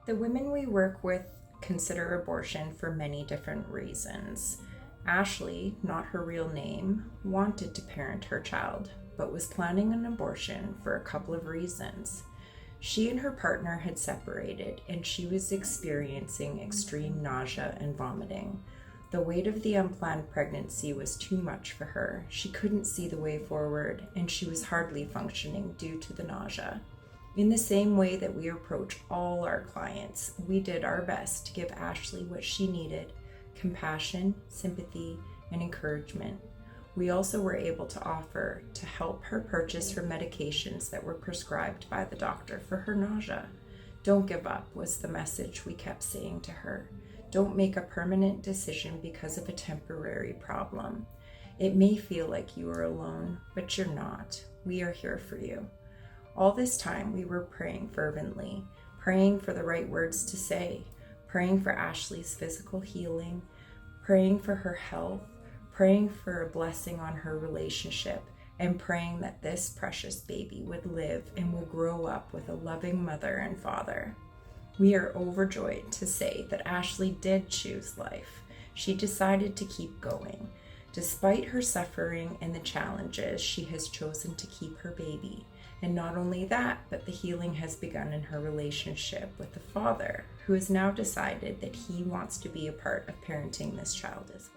The women we work with consider abortion for many different reasons. Ashley, not her real name, wanted to parent her child, but was planning an abortion for a couple of reasons. She and her partner had separated, and she was experiencing extreme nausea and vomiting. The weight of the unplanned pregnancy was too much for her. She couldn't see the way forward, and she was hardly functioning due to the nausea. In the same way that we approach all our clients, we did our best to give Ashley what she needed: compassion, sympathy, and encouragement. We also were able to offer to help her purchase her medications that were prescribed by the doctor for her nausea. Don't give up was the message we kept saying to her. Don't make a permanent decision because of a temporary problem. It may feel like you are alone, but you're not. We are here for you. All this time we were praying fervently, praying for the right words to say, praying for Ashley's physical healing, praying for her health, praying for a blessing on her relationship, and praying that this precious baby would live and will grow up with a loving mother and father. We are overjoyed to say that Ashley did choose life. She decided to keep going. Despite her suffering and the challenges, she has chosen to keep her baby. And not only that, but the healing has begun in her relationship with the father, who has now decided that he wants to be a part of parenting this child as well.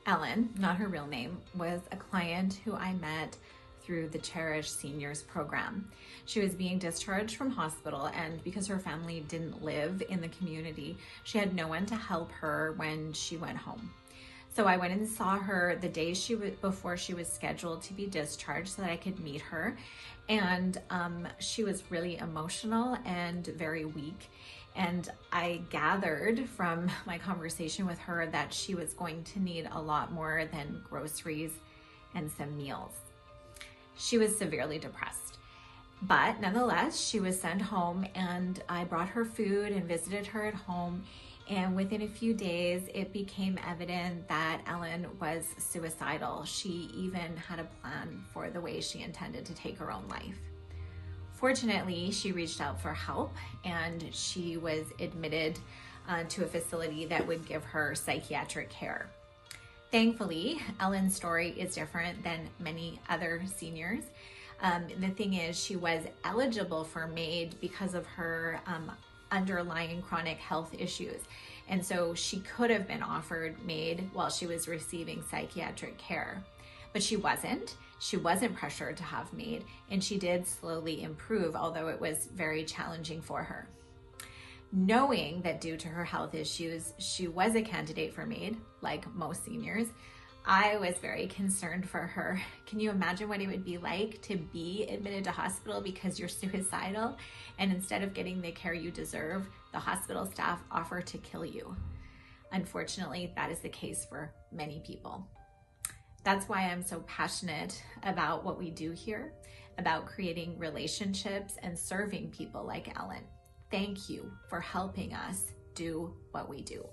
Ellen, not her real name, was a client who I met through the Cherish Seniors program. She was being discharged from hospital, and because her family didn't live in the community, she had no one to help her when she went home. So I went and saw her the day before she was scheduled to be discharged so that I could meet her. And she was really emotional and very weak. And I gathered from my conversation with her that she was going to need a lot more than groceries and some meals. She was severely depressed, but nonetheless, she was sent home, and I brought her food and visited her at home. And within a few days, it became evident that Ellen was suicidal. She even had a plan for the way she intended to take her own life. Fortunately, she reached out for help, and she was admitted to a facility that would give her psychiatric care. Thankfully, Ellen's story is different than many other seniors. The thing is, she was eligible for MAID because of her underlying chronic health issues. And so she could have been offered MAID while she was receiving psychiatric care. But she wasn't. She wasn't pressured to have MAID, and she did slowly improve, although it was very challenging for her. Knowing that due to her health issues, she was a candidate for MAID, like most seniors, I was very concerned for her. Can you imagine what it would be like to be admitted to hospital because you're suicidal, and instead of getting the care you deserve, the hospital staff offer to kill you? Unfortunately, that is the case for many people. That's why I'm so passionate about what we do here, about creating relationships and serving people like Ellen. Thank you for helping us do what we do.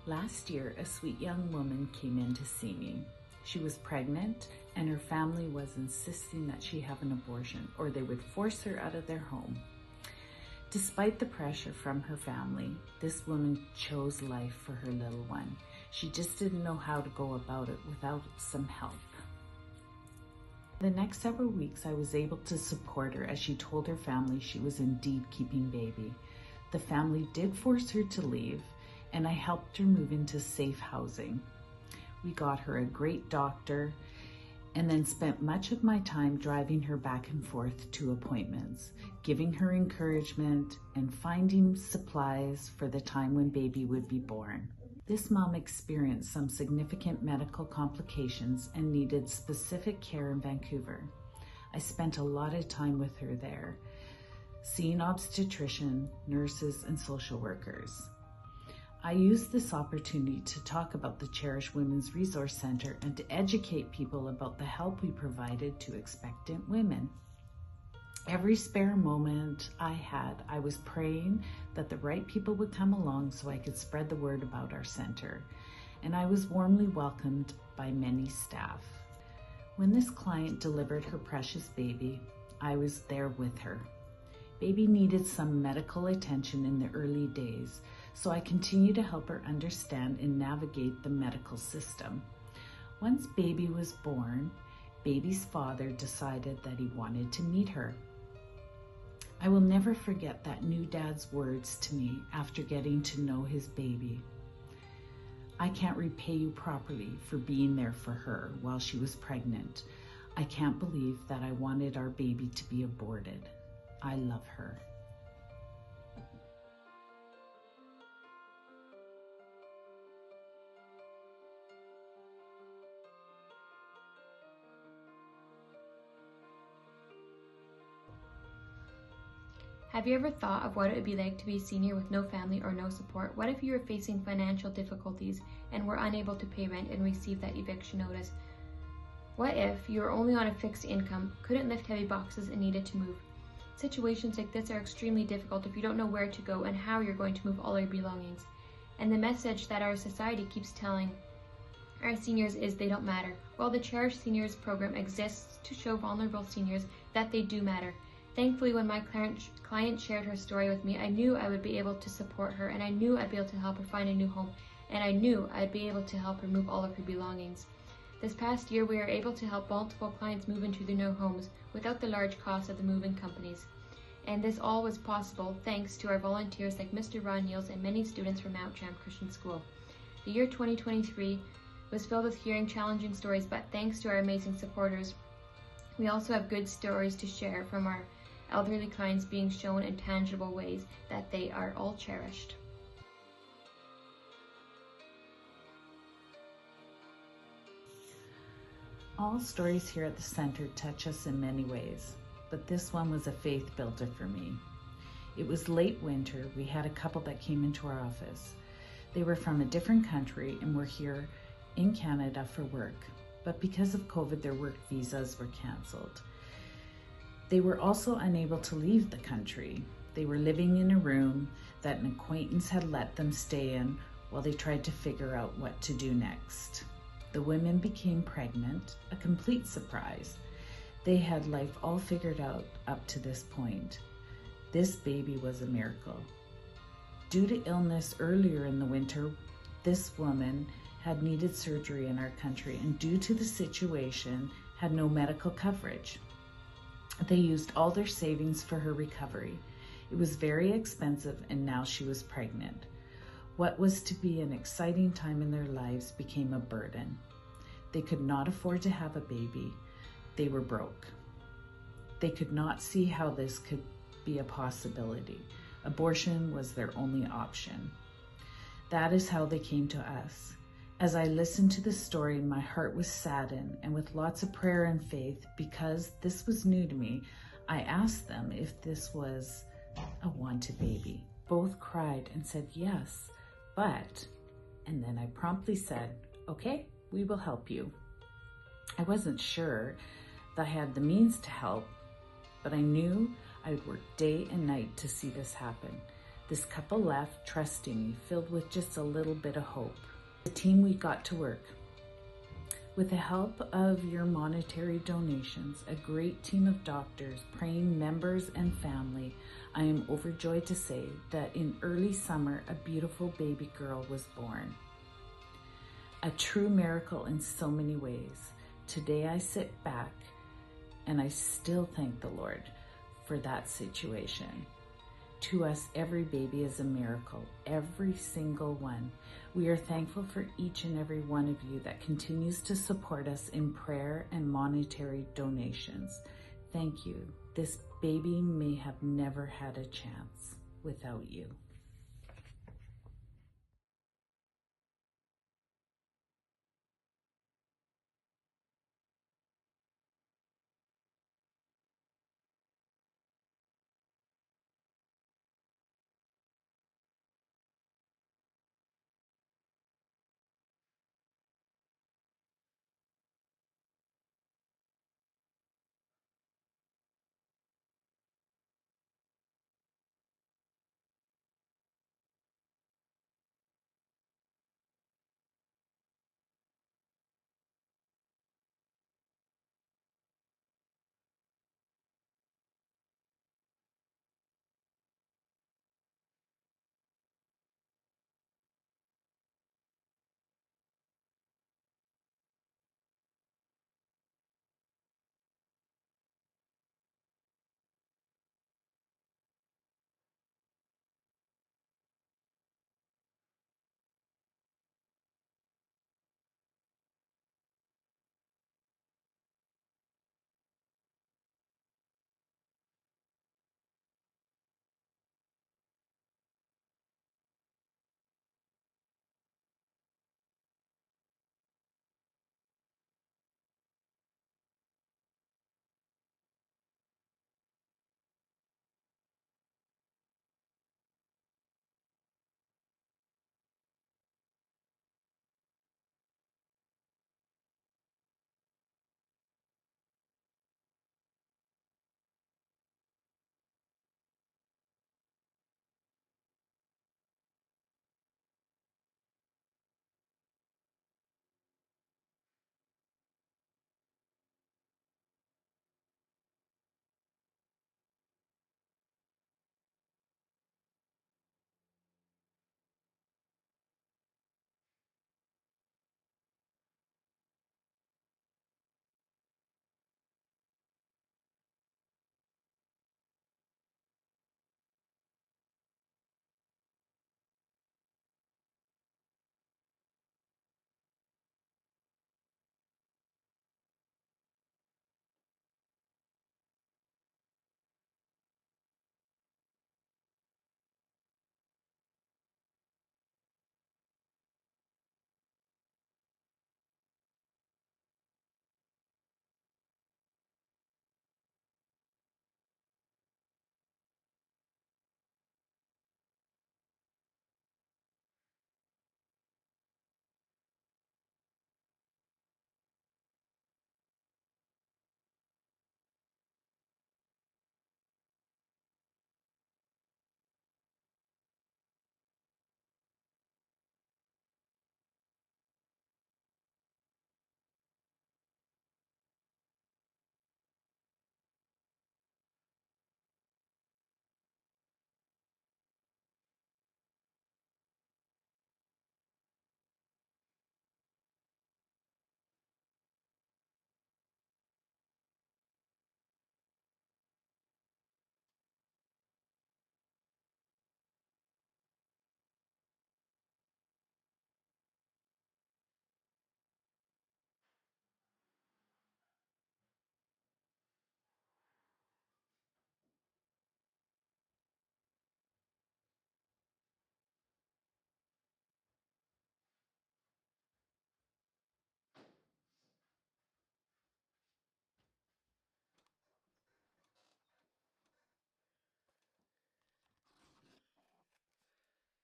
Last year, a sweet young woman came in to see me. She was pregnant, and her family was insisting that she have an abortion or they would force her out of their home. Despite the pressure from her family, this woman chose life for her little one. She just didn't know how to go about it without some help. The next several weeks, I was able to support her as she told her family she was indeed keeping baby. The family did force her to leave, and I helped her move into safe housing. We got her a great doctor, and then spent much of my time driving her back and forth to appointments, giving her encouragement, and finding supplies for the time when baby would be born. This mom experienced some significant medical complications and needed specific care in Vancouver. I spent a lot of time with her there, seeing obstetrician, nurses, and social workers. I used this opportunity to talk about the Cherish Women's Resource Center and to educate people about the help we provided to expectant women. Every spare moment I had, I was praying that the right people would come along so I could spread the word about our center. And I was warmly welcomed by many staff. When this client delivered her precious baby, I was there with her. Baby needed some medical attention in the early days, so I continued to help her understand and navigate the medical system. Once baby was born, baby's father decided that he wanted to meet her. I will never forget that new dad's words to me after getting to know his baby. I can't repay you properly for being there for her while she was pregnant. I can't believe that I wanted our baby to be aborted. I love her. Have you ever thought of what it would be like to be a senior with no family or no support? What if you were facing financial difficulties and were unable to pay rent and receive that eviction notice? What if you were only on a fixed income, couldn't lift heavy boxes and needed to move? Situations like this are extremely difficult if you don't know where to go and how you're going to move all your belongings. And the message that our society keeps telling our seniors is they don't matter. Well, the Cherish Seniors program exists to show vulnerable seniors that they do matter. Thankfully, when my client shared her story with me, I knew I would be able to support her, and I knew I'd be able to help her find a new home, and I knew I'd be able to help her move all of her belongings. This past year, we were able to help multiple clients move into their new homes without the large cost of the moving companies. And this all was possible thanks to our volunteers like Mr. Ron Niels and many students from Mount Champ Christian School. The year 2023 was filled with hearing challenging stories, but thanks to our amazing supporters, we also have good stories to share from our elderly clients being shown in tangible ways that they are all cherished. All stories here at the center touch us in many ways, but this one was a faith builder for me. It was late winter. We had a couple that came into our office. They were from a different country and were here in Canada for work, but because of COVID, their work visas were canceled. They were also unable to leave the country. They were living in a room that an acquaintance had let them stay in while they tried to figure out what to do next. The women became pregnant, a complete surprise. They had life all figured out up to this point. This baby was a miracle. Due to illness earlier in the winter, this woman had needed surgery in our country, and due to the situation, had no medical coverage. They used all their savings for her recovery. It was very expensive, and now she was pregnant. What was to be an exciting time in their lives became a burden. They could not afford to have a baby. They were broke. They could not see how this could be a possibility. Abortion was their only option. That is how they came to us. As I listened to the story, my heart was saddened, and with lots of prayer and faith, because this was new to me, I asked them if this was a wanted baby. Both cried and said yes, but, and then I promptly said, okay, we will help you. I wasn't sure that I had the means to help, but I knew I would work day and night to see this happen. This couple left trusting me, filled with just a little bit of hope. The team, we got to work. With the help of your monetary donations, a great team of doctors, praying members and family, I am overjoyed to say that in early summer, a beautiful baby girl was born. A true miracle in so many ways. Today I sit back and I still thank the Lord for that situation. To us, every baby is a miracle, every single one. We are thankful for each and every one of you that continues to support us in prayer and monetary donations. Thank you. This baby may have never had a chance without you.